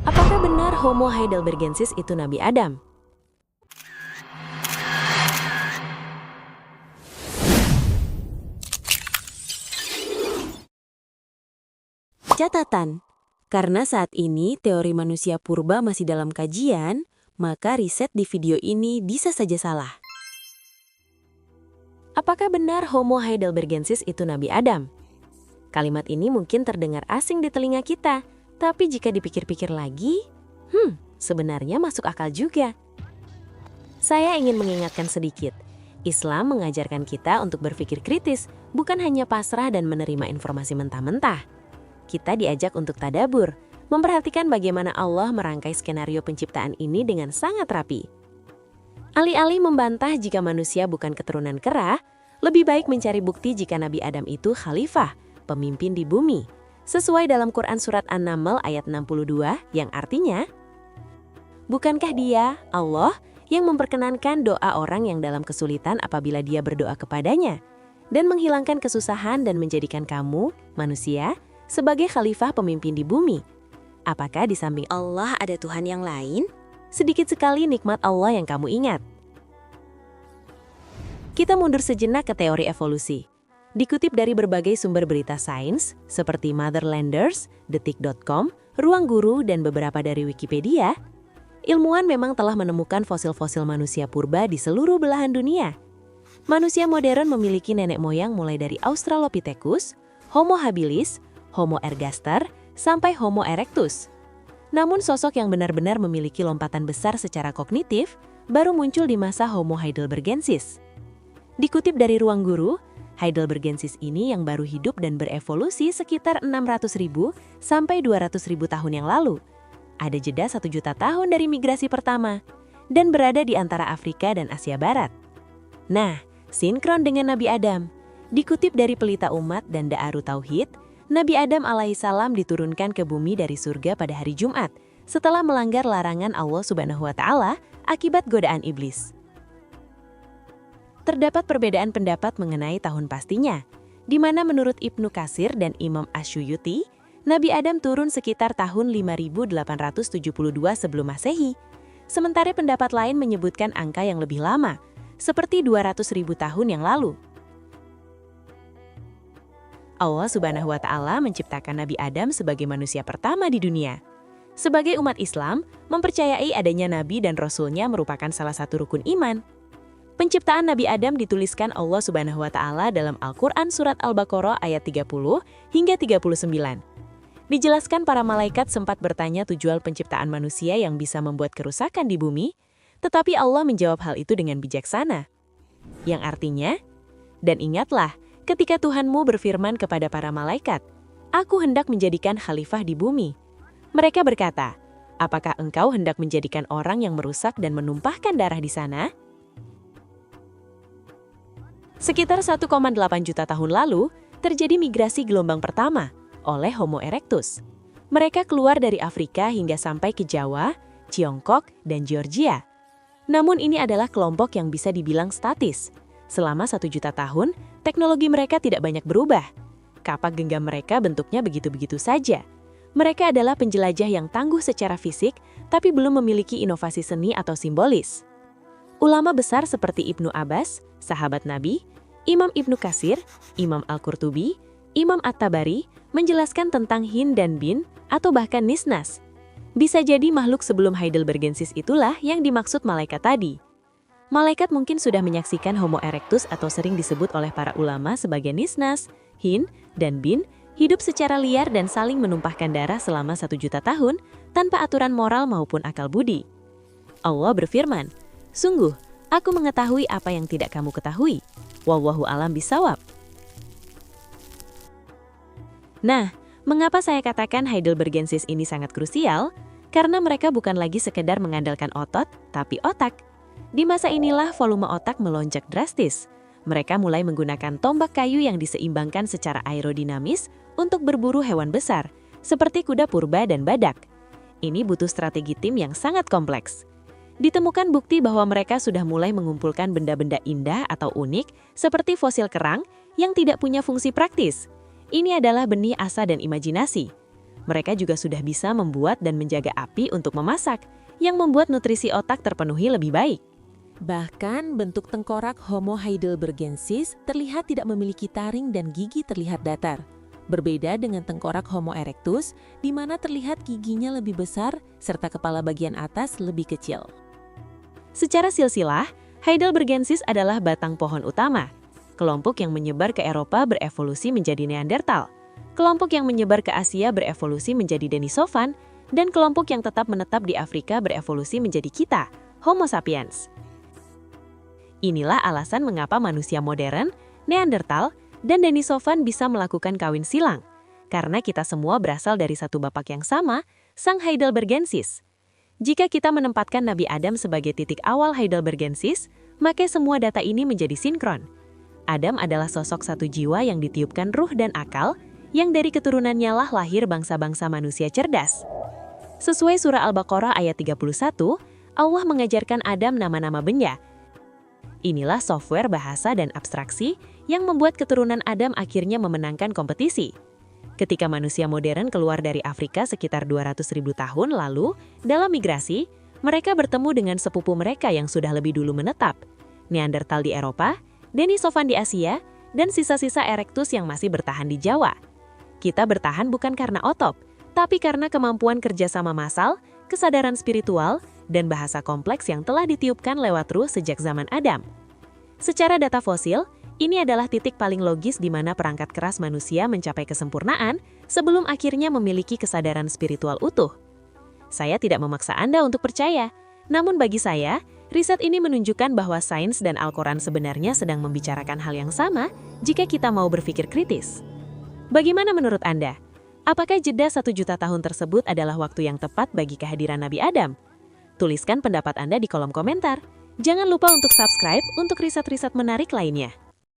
Apakah benar Homo heidelbergensis itu Nabi Adam? Catatan, karena saat ini teori manusia purba masih dalam kajian, maka riset di video ini bisa saja salah. Apakah benar Homo heidelbergensis itu Nabi Adam? Kalimat ini mungkin terdengar asing di telinga kita, tapi jika dipikir-pikir lagi, sebenarnya masuk akal juga. Saya ingin mengingatkan sedikit, Islam mengajarkan kita untuk berpikir kritis, bukan hanya pasrah dan menerima informasi mentah-mentah. Kita diajak untuk tadabur, memperhatikan bagaimana Allah merangkai skenario penciptaan ini dengan sangat rapi. Alih-alih membantah jika manusia bukan keturunan kera, lebih baik mencari bukti jika Nabi Adam itu khalifah, pemimpin di bumi, sesuai dalam Quran Surat An-Naml ayat 62 yang artinya, bukankah dia, Allah, yang memperkenankan doa orang yang dalam kesulitan apabila dia berdoa kepadanya, dan menghilangkan kesusahan dan menjadikan kamu, manusia, sebagai khalifah pemimpin di bumi? Apakah di samping Allah ada Tuhan yang lain? Sedikit sekali nikmat Allah yang kamu ingat. Kita mundur sejenak ke teori evolusi. Dikutip dari berbagai sumber berita sains, seperti Motherlanders, Detik.com, Ruang Guru, dan beberapa dari Wikipedia, ilmuwan memang telah menemukan fosil-fosil manusia purba di seluruh belahan dunia. Manusia modern memiliki nenek moyang mulai dari Australopithecus, Homo habilis, Homo ergaster, sampai Homo erectus. Namun sosok yang benar-benar memiliki lompatan besar secara kognitif baru muncul di masa Homo heidelbergensis. Dikutip dari Ruang Guru, Heidelbergensis ini yang baru hidup dan berevolusi sekitar 600.000 sampai 200.000 tahun yang lalu. Ada jeda 1 juta tahun dari migrasi pertama, dan berada di antara Afrika dan Asia Barat. Nah, sinkron dengan Nabi Adam. Dikutip dari Pelita Umat dan Da'aru Tauhid, Nabi Adam alaihissalam diturunkan ke bumi dari surga pada hari Jumat setelah melanggar larangan Allah Subhanahu wa Ta'ala akibat godaan iblis. Terdapat perbedaan pendapat mengenai tahun pastinya, di mana menurut Ibnu Katsir dan Imam Asyuyuti, Nabi Adam turun sekitar tahun 5872 sebelum Masehi. Sementara pendapat lain menyebutkan angka yang lebih lama, seperti 200.000 tahun yang lalu. Allah Subhanahu wa Ta'ala menciptakan Nabi Adam sebagai manusia pertama di dunia. Sebagai umat Islam, mempercayai adanya Nabi dan Rasulnya merupakan salah satu rukun iman. Penciptaan Nabi Adam dituliskan Allah Subhanahu wa Ta'ala dalam Al-Quran Surat Al-Baqarah ayat 30 hingga 39. Dijelaskan para malaikat sempat bertanya tujuan penciptaan manusia yang bisa membuat kerusakan di bumi, tetapi Allah menjawab hal itu dengan bijaksana. Yang artinya, dan ingatlah, ketika Tuhanmu berfirman kepada para malaikat, "Aku hendak menjadikan khalifah di bumi." Mereka berkata, "Apakah engkau hendak menjadikan orang yang merusak dan menumpahkan darah di sana?" Sekitar 1,8 juta tahun lalu, terjadi migrasi gelombang pertama oleh Homo erectus. Mereka keluar dari Afrika hingga sampai ke Jawa, Tiongkok, dan Georgia. Namun ini adalah kelompok yang bisa dibilang statis. Selama 1 juta tahun, teknologi mereka tidak banyak berubah. Kapak genggam mereka bentuknya begitu-begitu saja. Mereka adalah penjelajah yang tangguh secara fisik, tapi belum memiliki inovasi seni atau simbolis. Ulama besar seperti Ibnu Abbas, sahabat Nabi, Imam Ibnu Katsir, Imam Al-Qurtubi, Imam At-Tabari, menjelaskan tentang Hin dan Bin, atau bahkan Nisnas. Bisa jadi makhluk sebelum Heidelbergensis itulah yang dimaksud malaikat tadi. Malaikat mungkin sudah menyaksikan Homo erectus atau sering disebut oleh para ulama sebagai Nisnas, Hin, dan Bin, hidup secara liar dan saling menumpahkan darah selama 1 juta tahun tanpa aturan moral maupun akal budi. Allah berfirman, "Sungguh, aku mengetahui apa yang tidak kamu ketahui. Wallahu a'lam bishawab." Nah, mengapa saya katakan Heidelbergensis ini sangat krusial? Karena mereka bukan lagi sekedar mengandalkan otot, tapi otak. Di masa inilah volume otak melonjak drastis. Mereka mulai menggunakan tombak kayu yang diseimbangkan secara aerodinamis untuk berburu hewan besar, seperti kuda purba dan badak. Ini butuh strategi tim yang sangat kompleks. Ditemukan bukti bahwa mereka sudah mulai mengumpulkan benda-benda indah atau unik, seperti fosil kerang yang tidak punya fungsi praktis. Ini adalah benih asa dan imajinasi. Mereka juga sudah bisa membuat dan menjaga api untuk memasak, yang membuat nutrisi otak terpenuhi lebih baik. Bahkan bentuk tengkorak Homo heidelbergensis terlihat tidak memiliki taring dan gigi terlihat datar. Berbeda dengan tengkorak Homo erectus, di mana terlihat giginya lebih besar serta kepala bagian atas lebih kecil. Secara silsilah, Heidelbergensis adalah batang pohon utama. Kelompok yang menyebar ke Eropa berevolusi menjadi Neanderthal. Kelompok yang menyebar ke Asia berevolusi menjadi Denisovan, dan kelompok yang tetap menetap di Afrika berevolusi menjadi kita, Homo sapiens. Inilah alasan mengapa manusia modern, Neanderthal, dan Denisovan bisa melakukan kawin silang. Karena kita semua berasal dari satu bapak yang sama, sang Heidelbergensis. Jika kita menempatkan Nabi Adam sebagai titik awal Heidelbergensis, maka semua data ini menjadi sinkron. Adam adalah sosok satu jiwa yang ditiupkan ruh dan akal, yang dari keturunannya lah lahir bangsa-bangsa manusia cerdas. Sesuai surah Al-Baqarah ayat 31, Allah mengajarkan Adam nama-nama benda. Inilah software bahasa dan abstraksi yang membuat keturunan Adam akhirnya memenangkan kompetisi. Ketika manusia modern keluar dari Afrika sekitar 200.000 tahun lalu, dalam migrasi, mereka bertemu dengan sepupu mereka yang sudah lebih dulu menetap, Neanderthal di Eropa, Denisovan di Asia, dan sisa-sisa Erectus yang masih bertahan di Jawa. Kita bertahan bukan karena otot, tapi karena kemampuan kerjasama massal, kesadaran spiritual, dan bahasa kompleks yang telah ditiupkan lewat ruh sejak zaman Adam. Secara data fosil, ini adalah titik paling logis di mana perangkat keras manusia mencapai kesempurnaan sebelum akhirnya memiliki kesadaran spiritual utuh. Saya tidak memaksa Anda untuk percaya, namun bagi saya, riset ini menunjukkan bahwa sains dan Al-Quran sebenarnya sedang membicarakan hal yang sama jika kita mau berpikir kritis. Bagaimana menurut Anda? Apakah jeda 1 juta tahun tersebut adalah waktu yang tepat bagi kehadiran Nabi Adam? Tuliskan pendapat Anda di kolom komentar. Jangan lupa untuk subscribe untuk riset-riset menarik lainnya.